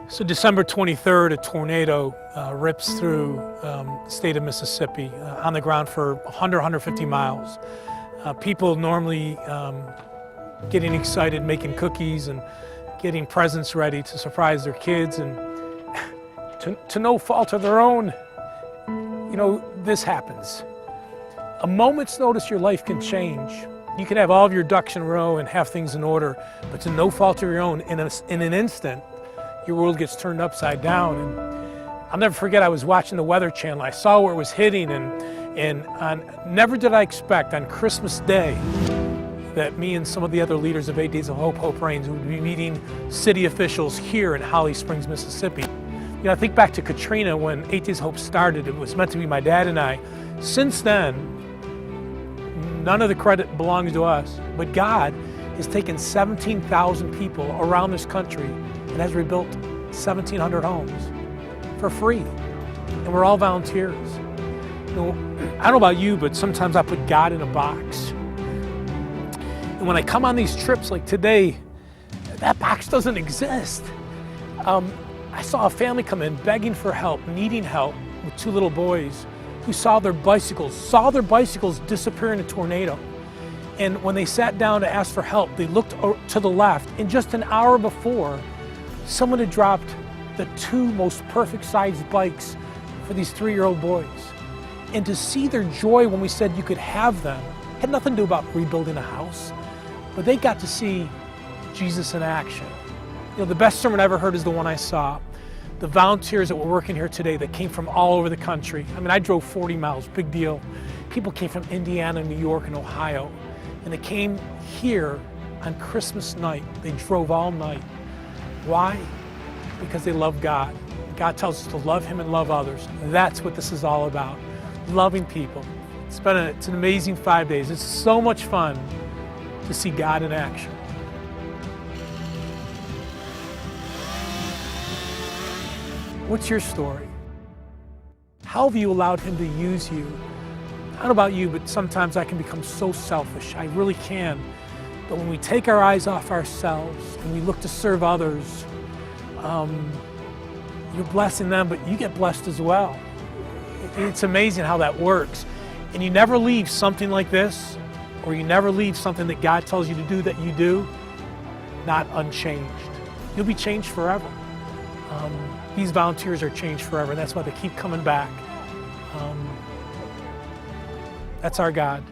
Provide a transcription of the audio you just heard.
So December 23rd, a tornado rips through the state of Mississippi on the ground for 150 miles. People normally getting excited, making cookies and getting presents ready to surprise their kids, and to no fault of their own, this happens. A moment's notice, your life can change. You can have all of your ducks in a row and have things in order, but to no fault of your own, in an instant, your world gets turned upside down. And I'll never forget, I was watching the Weather Channel. I saw where it was hitting, and never did I expect on Christmas Day that me and some of the other leaders of 8 Days of Hope, Hope Reigns, would be meeting city officials here in Holly Springs, Mississippi. I think back to Katrina when 8 Days of Hope started. It was meant to be my dad and I. Since then, none of the credit belongs to us, but God has taken 17,000 people around this country and has rebuilt 1,700 homes for free. And we're all volunteers. I don't know about you, but sometimes I put God in a box. And when I come on these trips like today, that box doesn't exist. I saw a family come in begging for help, needing help, with two little boys who saw their bicycles disappear in a tornado. And when they sat down to ask for help, they looked to the left, and just an hour before, someone had dropped the two most perfect sized bikes for these 3-year-old boys. And to see their joy when we said you could have them had nothing to do about rebuilding a house, but they got to see Jesus in action. The best sermon I ever heard is the one I saw. The volunteers that were working here today that came from all over the country. I drove 40 miles, big deal. People came from Indiana, New York, and Ohio. And they came here on Christmas night. They drove all night. Why? Because they love God. God tells us to love Him and love others. That's what this is all about, loving people. It's an amazing 5 days. It's so much fun to see God in action. What's your story? How have you allowed Him to use you? I don't know about you, but sometimes I can become so selfish. I really can. But when we take our eyes off ourselves and we look to serve others, you're blessing them, but you get blessed as well. It's amazing how that works. And you never leave something like this, or you never leave something that God tells you to do that you do, not unchanged. You'll be changed forever. These volunteers are changed forever, and that's why they keep coming back. That's our God.